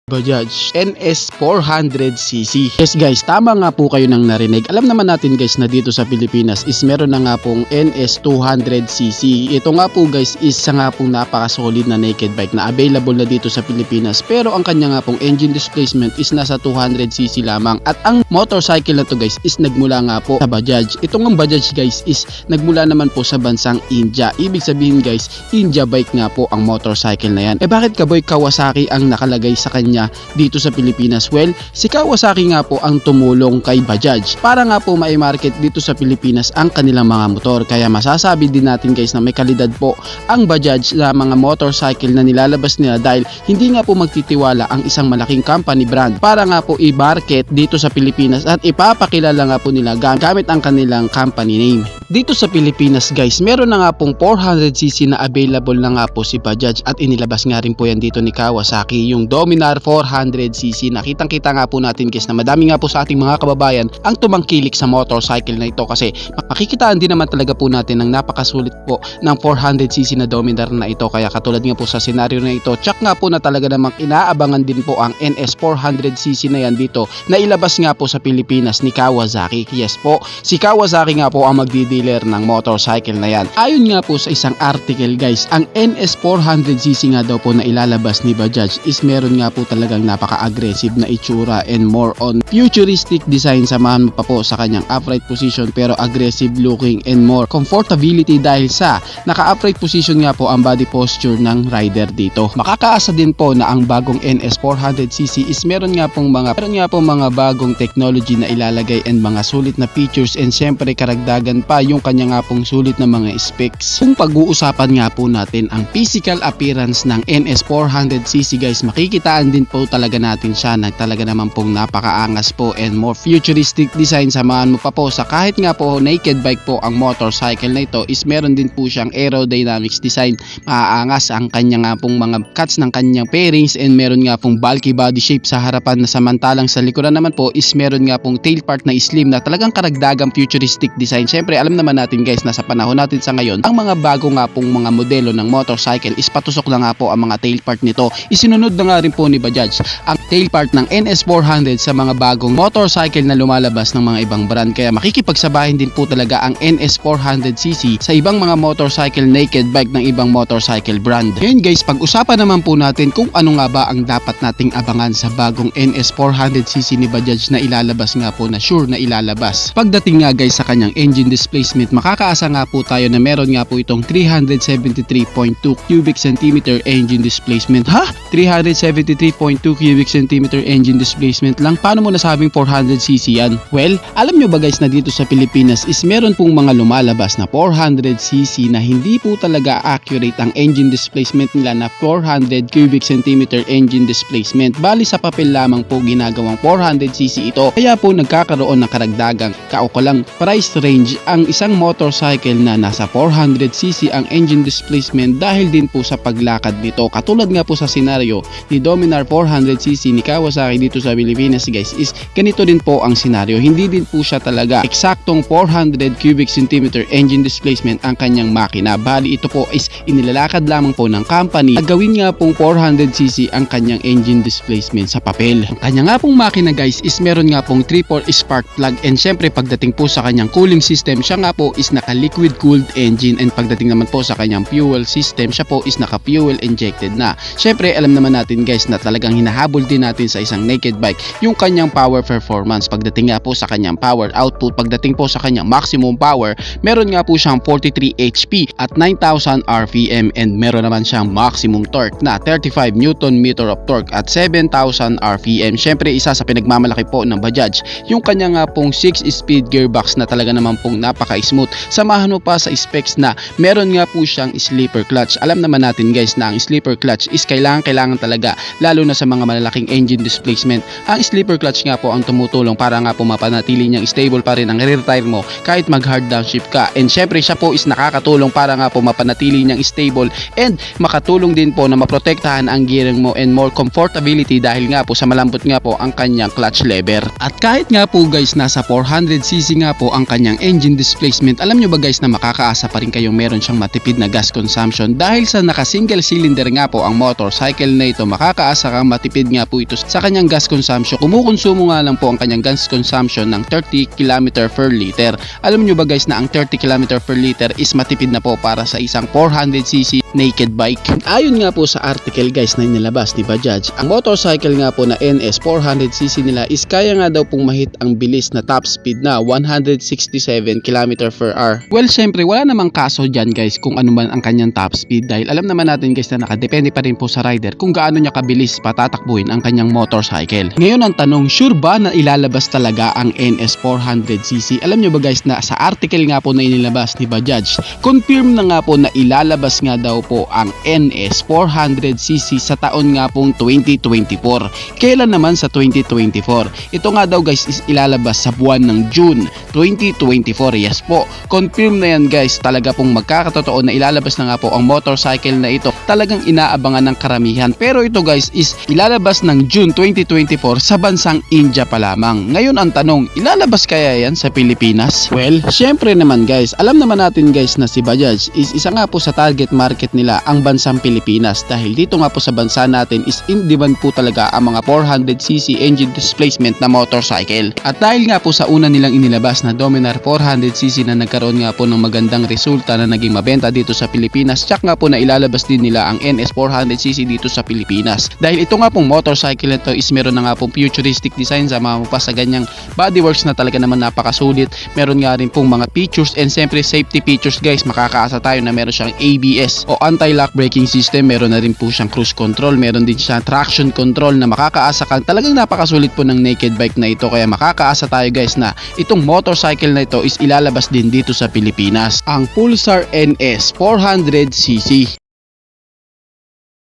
Bajaj NS 400cc. Yes guys, tama nga po kayo nang narinig. Alam naman natin guys na dito sa Pilipinas is meron na nga pong NS 200cc. Ito nga po guys is isa nga pong napaka-solid na naked bike na available na dito sa Pilipinas. Pero ang kanya nga pong engine displacement is nasa 200cc lamang. At ang motorcycle na to guys is nagmula nga po sa Bajaj. Itong ang Bajaj guys is nagmula naman po sa bansang India. Ibig sabihin guys, India bike nga po ang motorcycle na yan. Bakit ka boy Kawasaki ang nakalagay sa kanya dito sa Pilipinas? Well, si Kawasaki nga po ang tumulong kay Bajaj para nga po mai-market dito sa Pilipinas ang kanilang mga motor. Kaya masasabi din natin guys na may kalidad po ang Bajaj sa mga motorcycle na nilalabas nila dahil hindi nga po magtitiwala ang isang malaking company brand para nga po i-market dito sa Pilipinas at ipapakilala nga po nila gamit ang kanilang company name. Dito sa Pilipinas guys, meron na nga pong 400cc na available na nga po si Bajaj at inilabas nga rin po yan dito ni Kawasaki, yung Dominar 400cc. Nakitang-kita nga po natin guys na madami nga po sa ating mga kababayan ang tumangkilik sa motorcycle na ito kasi makikitaan din naman talaga po natin ng napakasulit po ng 400cc na Dominar na ito. Kaya katulad nga po sa senaryo na ito, tsak nga po na talaga namang inaabangan din po ang NS 400cc na yan dito na ilabas nga po sa Pilipinas ni Kawasaki. Yes po, si Kawasaki nga po ang magdi-dealer ng motorcycle na yan. Ayon nga po sa isang article guys, ang NS 400cc nga daw po na ilalabas ni Bajaj is meron nga po talagang napaka-aggressive na itsura and more on futuristic design. Samahan mo pa po sa kanyang upright position pero aggressive looking and more comfortability dahil sa naka-upright position nga po ang body posture ng rider dito. Makakaasa din po na ang bagong NS 400cc is meron nga pong mga bagong technology na ilalagay and mga sulit na features and syempre karagdagan pa yung kanya nga pong sulit na mga specs. Kung pag-uusapan nga po natin ang physical appearance ng NS 400cc guys, makikitaan din po talaga natin siya na talaga naman pong napakaangas po and more futuristic design. Samahan mo pa po sa kahit nga po naked bike po ang motorcycle na ito is meron din po siyang aerodynamics design. Maaangas ang kanya nga pong mga cuts ng kanyang fairings and meron nga pong bulky body shape sa harapan na samantalang sa likuran naman po is meron nga pong tail part na slim na talagang karagdagang futuristic design. Syempre alam naman natin guys na sa panahon natin sa ngayon ang mga bago nga pong mga modelo ng motorcycle is patusok na nga po ang mga tail part nito. Isinunod na nga rin po ni Bajaj ang tail part ng NS 400 sa mga bagong motorcycle na lumalabas ng mga ibang brand. Kaya makikipagsabahin din po talaga ang NS 400cc sa ibang mga motorcycle naked bike ng ibang motorcycle brand. Ngayon guys, pag-usapan naman po natin kung ano nga ba ang dapat nating abangan sa bagong NS 400cc ni Bajaj na ilalabas nga po na sure na ilalabas. Pagdating nga guys sa kanyang engine displacement, makakaasa nga po tayo na meron nga po itong 373.2 cubic centimeter engine displacement. Ha? 373.2 cubic centimeter engine displacement lang? Paano mo nasabing 400cc yan? Well, alam nyo ba guys na dito sa Pilipinas is meron pong mga lumalabas na 400cc na hindi po talaga accurate ang engine displacement nila na 400 cubic centimeter engine displacement. Bali sa papel lamang po ginagawang 400cc ito. Kaya po nagkakaroon ng karagdagang kaukulang price range ang isang motorcycle na nasa 400cc ang engine displacement dahil din po sa paglakad nito. Katulad nga po sa senaryo ni Dominar 400cc ni Kawasaki dito sa Pilipinas guys is ganito din po ang senaryo. Hindi din po siya talaga eksaktong 400 cubic centimeter engine displacement ang kanyang makina. Bali ito po is inilalakad lamang po ng company na gawin nga pong 400cc ang kanyang engine displacement sa papel. Ang kanya nga pong makina guys is meron nga pong 3-port spark plug and syempre pagdating po sa kanyang cooling system, siya nga po is naka liquid cooled engine and pagdating naman po sa kanyang fuel system, siya po is naka fuel injected na. Syempre alam naman natin guys na talagang hinahabol din natin sa isang naked bike yung kanyang power performance. Pagdating nga po sa kanyang power output, pagdating po sa kanyang maximum power, meron nga po siyang 43 HP at 9,000 RPM and meron naman siyang maximum torque na 35 Newton meter of torque at 7,000 RPM. Syempre isa sa pinagmamalaki po ng Bajaj yung kanya nga pong 6-speed gearbox na talaga naman pong napaka-smooth. Samahan mo pa sa specs na meron nga po siyang sleeper clutch. Alam naman natin guys na ang sleeper clutch is kailangan talaga lalo na sa mga malalaking ating engine displacement. Ang slipper clutch nga po ang tumutulong para nga po mapanatili niyang stable pa rin ang rear tire mo kahit mag hard downshift ka. And syempre siya po is nakakatulong para nga po mapanatili niyang stable and makatulong din po na maprotektahan ang gearing mo and more comfortability dahil nga po sa malambot nga po ang kanyang clutch lever. At kahit nga po guys nasa 400cc nga po ang kanyang engine displacement, alam nyo ba guys na makakaasa pa rin kayong meron siyang matipid na gas consumption dahil sa naka single cylinder nga po ang motorcycle na ito, makakaasa kang matipid nga po ito sa kanyang gas consumption. Kumukonsumo nga lang po ang kanyang gas consumption ng 30 km per liter. Alam nyo ba guys na ang 30 km per liter is matipid na po para sa isang 400cc naked bike. Ayon nga po sa article guys na inilabas ni Bajaj, ang motorcycle nga po na NS 400cc nila is kaya nga daw pong mahit ang bilis na top speed na 167 km per hour. Well, syempre wala namang kaso dyan guys kung ano man ang kanyang top speed dahil alam naman natin guys na nakadepende pa rin po sa rider kung gaano niya kabilis patatakbuhin ang kanyang motorcycle. Ngayon ang tanong, sure ba na ilalabas talaga ang NS 400cc? Alam nyo ba guys na sa article nga po na inilabas ni Bajaj, confirm na nga po na ilalabas nga daw po ang NS 400cc sa taon nga pong 2024. Kailan naman sa 2024? Ito nga daw guys is ilalabas sa buwan ng June 2024. Yes po, confirm na yan guys, talaga pong magkakatotoo na ilalabas na nga po ang motorcycle na ito. Talagang inaabangan ng karamihan. Pero ito guys is ilalabas ng June 2024 sa bansang India pa lamang. Ngayon ang tanong, ilalabas kaya yan sa Pilipinas? Well, syempre naman guys, alam naman natin guys na si Bajaj is isa nga po sa target market nila ang bansang Pilipinas dahil dito nga po sa bansa natin is in demand po talaga ang mga 400cc engine displacement na motorcycle. At dahil nga po sa una nilang inilabas na Dominar 400cc na nagkaroon nga po ng magandang resulta na naging mabenta dito sa Pilipinas, tsak nga po na ilalabas din nila ang NS 400cc dito sa Pilipinas. Dahil ito nga pong motorcycle na ito is meron na nga pong futuristic design sa mga pa sa ganyang bodyworks na talaga naman napakasulit. Meron nga rin pong mga features and siyempre safety features guys. Makakaasa tayo na meron siyang ABS o anti-lock braking system, meron na rin po siyang cruise control, meron din siyang traction control na makakaasa kang talagang napakasulit po ng naked bike na ito. Kaya makakaasa tayo guys na itong motorcycle na ito is ilalabas din dito sa Pilipinas. Ang Pulsar NS 400cc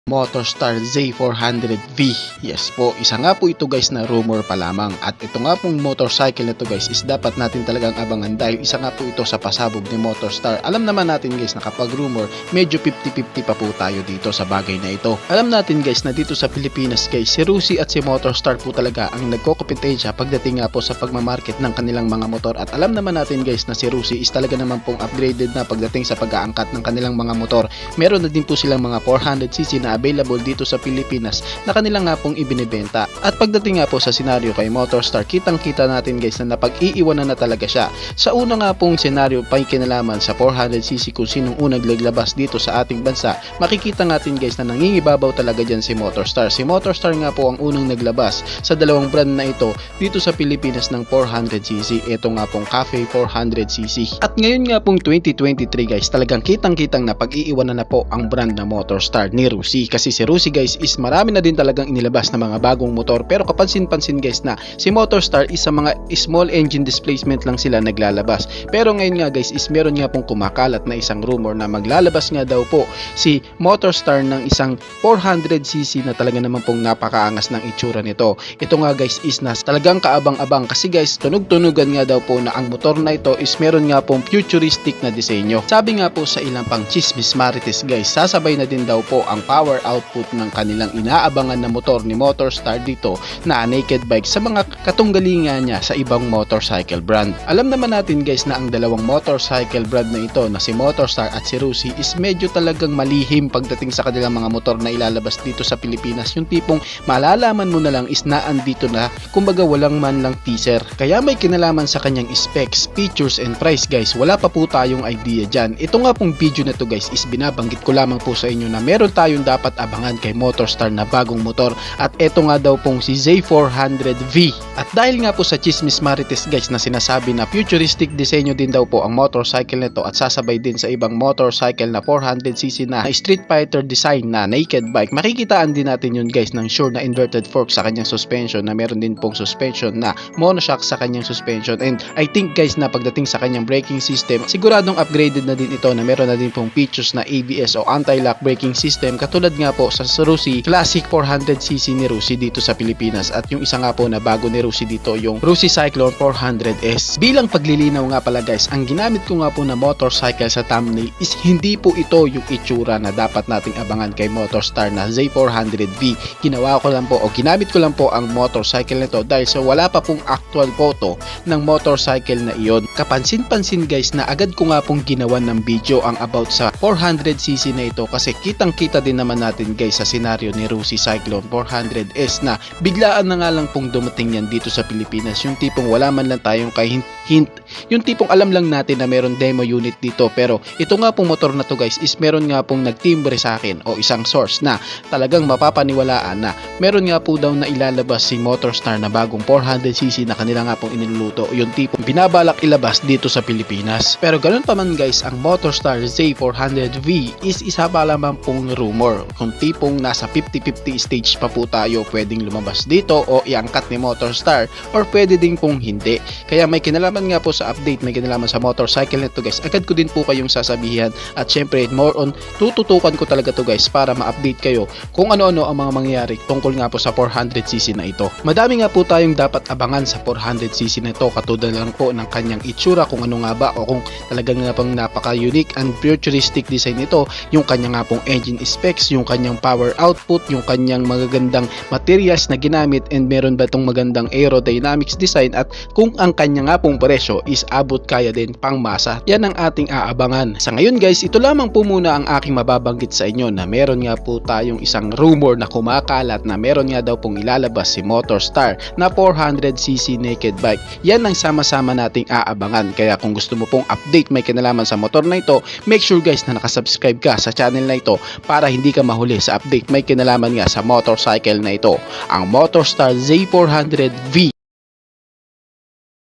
Motorstar Z400V. Yes po, isa nga po ito guys na rumor pa lamang. At ito nga pong motorcycle na ito guys is dapat natin talagang abangan dahil isa nga po ito sa pasabog ni Motorstar. Alam naman natin guys na kapag rumor, medyo 50-50 pa po tayo dito sa bagay na ito. Alam natin guys na dito sa Pilipinas guys, si Rusi at si Motorstar po talaga ang nagkokompetensya pagdating nga po sa pagmamarket ng kanilang mga motor. At alam naman natin guys na si Rusi is talaga naman pong upgraded na pagdating sa pag-aangkat ng kanilang mga motor. Meron na din po silang mga 400cc na available dito sa Pilipinas na kanila nga pong ibinibenta. At pagdating nga po sa senaryo kay Motorstar, kitang-kita natin guys na napag-iiwanan na talaga siya. Sa una nga pong senaryo pa'y kinalaman sa 400cc kung sinong unang naglabas dito sa ating bansa, makikita natin guys na nangingibabaw talaga dyan si Motorstar. Si Motorstar nga po ang unang naglabas sa dalawang brand na ito dito sa Pilipinas ng 400cc. Ito nga pong Cafe 400cc. At ngayon nga pong 2023 guys, talagang kitang-kitang na pag-iiwanan na po ang brand na Motorstar ni Rusi. Kasi si Rusi guys is marami na din talagang inilabas na mga bagong motor, pero kapansin-pansin guys na si Motorstar is sa mga small engine displacement lang sila naglalabas. Pero ngayon nga guys is meron nga pong kumakalat na isang rumor na maglalabas nga daw po si Motorstar ng isang 400cc na talaga naman pong napakaangas ng itsura nito. Ito nga guys is na talagang kaabang-abang kasi guys tunog-tunugan nga daw po na ang motor na ito is meron nga pong futuristic na disenyo. Sabi nga po sa ilang pang chismis marites guys, sasabay na din daw po ang power output ng kanilang inaabangan na motor ni Motorstar dito na naked bike sa mga katunggalingan niya sa ibang motorcycle brand. Alam naman natin guys na ang dalawang motorcycle brand na ito na si Motorstar at si Rusi is medyo talagang malihim pagdating sa kanilang mga motor na ilalabas dito sa Pilipinas. Yung tipong malalaman mo na lang is naandito na, kumbaga walang man lang teaser. Kaya may kinalaman sa kanyang specs, features and price guys, wala pa po tayong idea dyan. Ito nga pong video na to guys is binabanggit ko lamang po sa inyo na meron tayong dapat abangan kay Motorstar na bagong motor, at eto nga daw pong si Z400V. At dahil nga po sa chismis marites guys na sinasabi na futuristic disenyo din daw po ang motorcycle nito at sasabay din sa ibang motorcycle na 400cc na Street Fighter design na naked bike, makikitaan din natin yun guys ng sure na inverted fork sa kanyang suspension, na meron din pong suspension na monoshock sa kanyang suspension, and I think guys na pagdating sa kanyang braking system, siguradong upgraded na din ito na meron na din pong features na ABS o anti-lock braking system katulad nga po sa Rusi Classic 400cc ni Rusi dito sa Pilipinas, at yung isa nga po na bago ni Rusi dito yung Rusi Cyclone 400S. Bilang paglilinaw nga pala guys, ang ginamit ko nga po na motorcycle sa thumbnail is hindi po ito yung itsura na dapat nating abangan kay Motorstar na Z400V. Ginawa ko lang po o ginamit ko lang po ang motorcycle nito dahil sa wala pa pong actual photo ng motorcycle na iyon. Kapansin-pansin guys na agad ko nga pong ginawan ng video ang about sa 400cc na ito, kasi kitang-kita din naman natin guys sa senaryo ni Rusi Cyclone 400S na biglaan na nga lang pong dumating yan dito sa Pilipinas. Yung tipong wala man lang tayong kahit hint, yung tipong alam lang natin na meron demo unit dito, pero ito nga pong motor na to guys is meron nga pong nagtimbre sa akin o isang source na talagang mapapaniwalaan na meron nga po daw na ilalabas si Motorstar na bagong 400cc na kanila nga pong iniluluto, yung tipong binabalak ilabas dito sa Pilipinas. Pero ganun pa man guys, ang Motorstar Z400V is isa pa lamang pong rumor, kung tipong nasa 50-50 stage pa po tayo pwedeng lumabas dito o iangkat ni Motorstar, or pwede din pong hindi. Kaya may kinalaman nga po sa update, may kinalaman sa motorcycle nito guys, agad ko din po kayong sasabihan, at syempre more on tututukan ko talaga to guys para ma-update kayo kung ano-ano ang mga mangyayari tungkol nga po sa 400cc na ito. Madami nga po tayong dapat abangan sa 400cc na ito, katulad lang po ng kanyang itsura, kung ano nga ba o kung talagang nga pang napaka-unique and futuristic design nito, yung kanyang nga pong engine specs, yung kanyang power output, yung kanyang magagandang materials na ginamit, and meron ba itong magandang aerodynamics design, at kung ang kanya nga pong presyo is abot kaya din pang masa. Yan ang ating aabangan. Sa ngayon guys, ito lamang po muna ang aking mababanggit sa inyo, na meron nga po tayong isang rumor na kumakalat na meron nga daw pong ilalabas si Motorstar na 400cc naked bike. Yan ang sama-sama nating aabangan. Kaya kung gusto mo pong update may kinalaman sa motor na ito, make sure guys na nakasubscribe ka sa channel na ito para hindi ka mahuli sa update may kinalaman nga sa motorcycle na ito, ang Motorstar Z400V.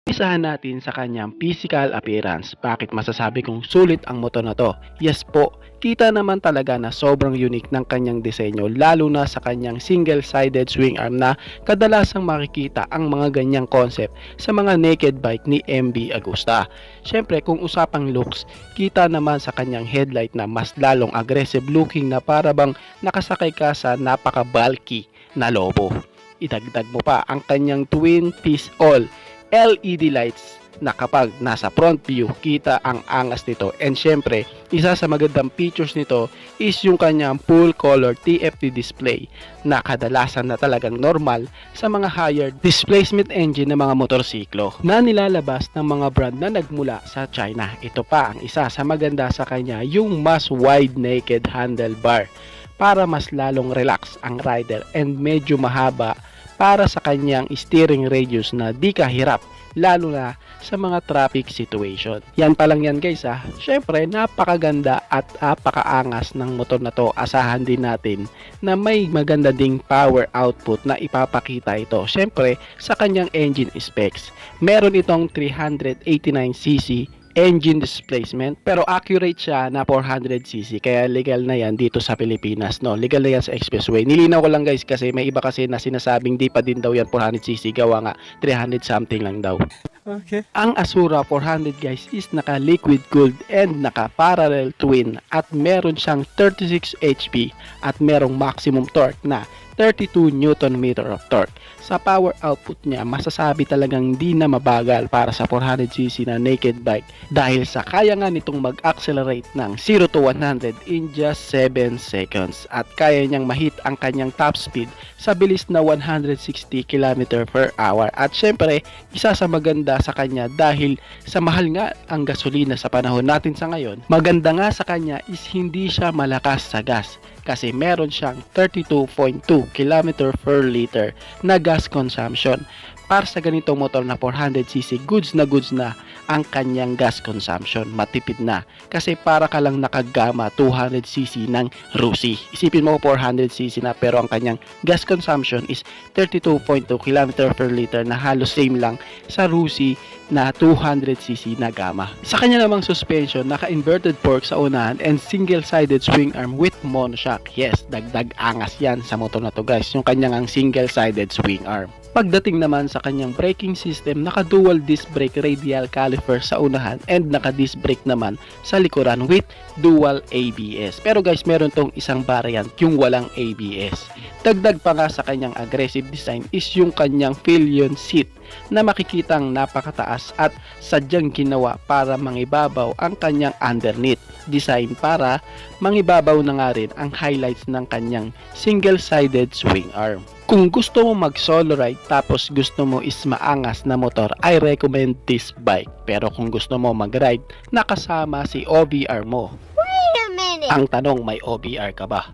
Isahan natin sa kanyang physical appearance. Bakit masasabi kong sulit ang motor na to? Yes po, kita naman talaga na sobrang unique ng kanyang disenyo, lalo na sa kanyang single-sided swing arm na kadalasang makikita ang mga ganyang concept sa mga naked bike ni MB Agusta. Syempre kung usapang looks, kita naman sa kanyang headlight na mas lalong aggressive looking na para bang nakasakay ka sa napaka-bulky na lobo. Idagdag mo pa ang kanyang twin piece all LED lights na kapag nasa front view, kita ang angas nito. And syempre, isa sa magandang features nito is yung kanyang full color TFT display na kadalasan na talagang normal sa mga higher displacement engine ng mga motorsiklo na nilalabas ng mga brand na nagmula sa China. Ito pa ang isa sa maganda sa kanya, yung mas wide naked handlebar para mas lalong relax ang rider, and medyo mahaba para sa kanyang steering radius na di kahirap, lalo na sa mga traffic situation. Yan pa lang yan guys ha. Syempre napakaganda at napakaangas ng motor na to. Asahan din natin na may maganda ding power output na ipapakita ito. Syempre sa kanyang engine specs. Meron itong 389cc engine displacement, pero accurate siya na 400cc, kaya legal na yan dito sa Pilipinas, no? Legal na yan sa expressway. Nilinaw ko lang guys kasi may iba kasi na sinasabing di pa din daw yan 400cc, gawa nga 300 something lang daw. Okay. Ang Asura 400 guys is naka liquid cooled and naka parallel twin, at meron siyang 36 HP at merong maximum torque na 32 Nm of torque. Sa power output niya, masasabi talagang di na mabagal para sa 400cc na naked bike, dahil sa kaya nga nitong mag-accelerate ng 0 to 100 in just 7 seconds, at kaya niyang mahit ang kanyang top speed sa bilis na 160 km/h. At syempre, isa sa maganda sa kanya, dahil sa mahal nga ang gasolina sa panahon natin sa ngayon, maganda nga sa kanya is hindi siya malakas sa gas, kasi meron siyang 32.2 km/L na gas consumption. Para sa ganitong motor na 400cc, goods na ang kanyang gas consumption. Matipid na, kasi para ka lang nakagama 200cc ng Rusi. Isipin mo 400cc na, pero ang kanyang gas consumption is 32.2 km/L na halos same lang sa Rusi na 200cc na Gamma. Sa kanya namang suspension, naka-inverted fork sa unahan and single-sided swing arm with monoshock. Yes, dagdag angas yan sa motor na to guys, yung kanyang ang single-sided swing arm. Pagdating naman sa kanyang braking system, naka-dual disc brake radial caliper sa unahan and naka-disc brake naman sa likuran with dual ABS. Pero guys, meron tong isang variant, yung walang ABS. Dagdag pa nga sa kanyang aggressive design is yung kanyang pillion seat na makikitang napakataas at sadyang ginawa para mangibabaw ang kanyang underneath design para mangibabaw na nga rin ang highlights ng kanyang single-sided swing arm. Kung gusto mo mag solo ride tapos gusto mo is maangas na motor, I recommend this bike. Pero kung gusto mo mag ride, nakasama si OBR mo. Wait a minute! Ang tanong, may OBR ka ba?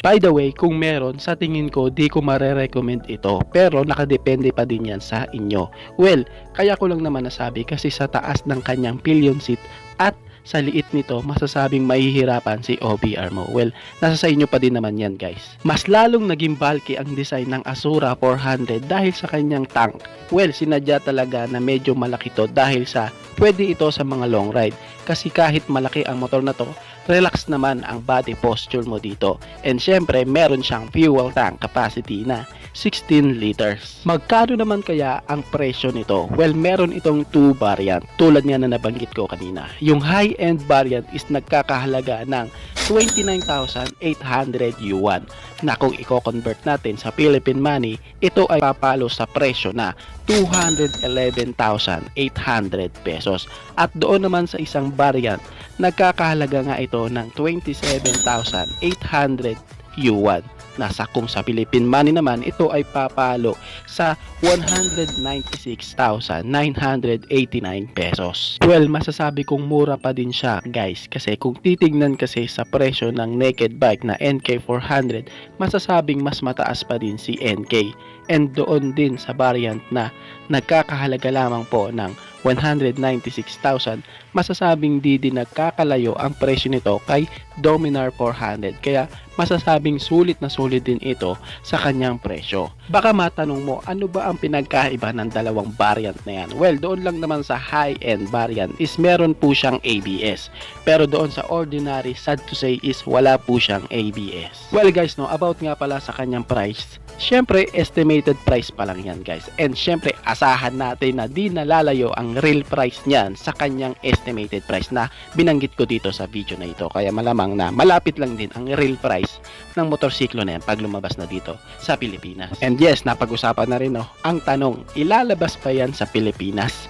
By the way, kung meron, sa tingin ko di ko mare-recommend ito, pero nakadepende pa din yan sa inyo. Well, kaya ko lang naman nasabi kasi sa taas ng kanyang pillion seat at sa liit nito, masasabing mahihirapan si OBR mo. Well, nasa sa inyo pa din naman yan guys. Mas lalong naging bulky ang design ng Azura 400 dahil sa kanyang tank. Well, sinadya talaga na medyo malaki to dahil sa pwede ito sa mga long ride. Kasi kahit malaki ang motor na to, relax naman ang body posture mo dito. And syempre, meron siyang fuel tank capacity na 16 liters. Magkano naman kaya ang presyo nito? Well, meron itong 2 variant. Tulad nga na nabanggit ko kanina. Yung high-end variant is nagkakahalaga ng 29,800 yuan na kung i-convert natin sa Philippine money, ito ay papalo sa presyo na 211,800 pesos. At doon naman sa isang variant, nagkakahalaga nga ito ng 27,800 yuan. Nasa kung sa Philippine money naman, ito ay papalo sa 196,989 pesos. Well, masasabi kong mura pa din siya guys, kasi kung titignan kasi sa presyo ng naked bike na NK400, masasabing mas mataas pa din si NK. And doon din sa variant na nagkakahalaga lamang po ng 196,000, masasabing di din nagkakalayo ang presyo nito kay Dominar 400. Kaya masasabing sulit na sulit din ito sa kanyang presyo. Baka matanong mo, ano ba ang pinagkaiba ng dalawang variant na yan? Well, doon lang naman sa high-end variant is meron po siyang ABS. Pero doon sa ordinary, sad to say, is wala po siyang ABS. Well guys, no, about nga pala sa kanyang price, syempre estimated price pa lang yan guys. And syempre asahan natin na di nalalayo ang real price niyan sa kanyang estimated price na binanggit ko dito sa video na ito. Kaya malamang na malapit lang din ang real price ng motorsiklo na yan pag lumabas na dito sa Pilipinas. And yes, napag-usapan na rin ang tanong, ilalabas pa yan sa Pilipinas?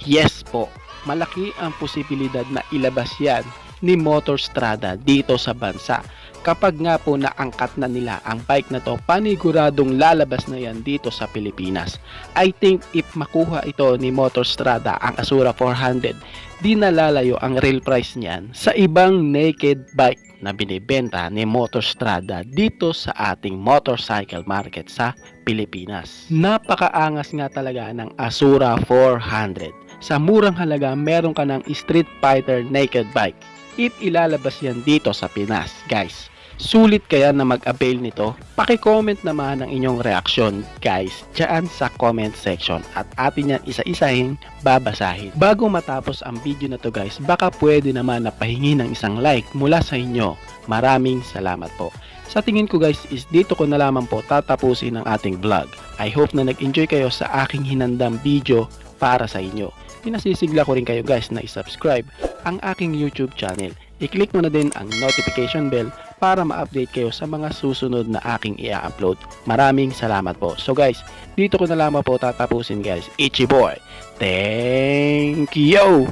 Yes po, malaki ang posibilidad na ilabas yan ni Motorstrada dito sa bansa. Kapag nga po naangkat na nila ang bike na to, paniguradong lalabas na yan dito sa Pilipinas. I think if makuha ito ni Motorstrada ang Azura 400, di nalalayo ang real price niyan sa ibang naked bike na binibenta ni Motorstrada dito sa ating motorcycle market sa Pilipinas. Napakaangas nga talaga ng Azura 400. Sa murang halaga, meron ka ng Street Fighter naked bike. If ilalabas yan dito sa Pinas, guys, sulit kaya na mag-avail nito? Paki-comment naman ang inyong reaksyon, guys, dyan sa comment section at atin yan isa-isahin babasahin. Bago matapos ang video na to guys, baka pwede naman na pahingi ng isang like mula sa inyo. Maraming salamat po. Sa tingin ko guys is dito ko na lamang po tatapusin ang ating vlog. I hope na nag-enjoy kayo sa aking hinandang video para sa inyo. Pinasisigla ko rin kayo guys na i-subscribe ang aking YouTube channel. I-click mo na din ang notification bell para ma-update kayo sa mga susunod na aking i-upload. Maraming salamat po. So guys, dito ko na lamang po tatapusin guys. Ichi boy. Thank you!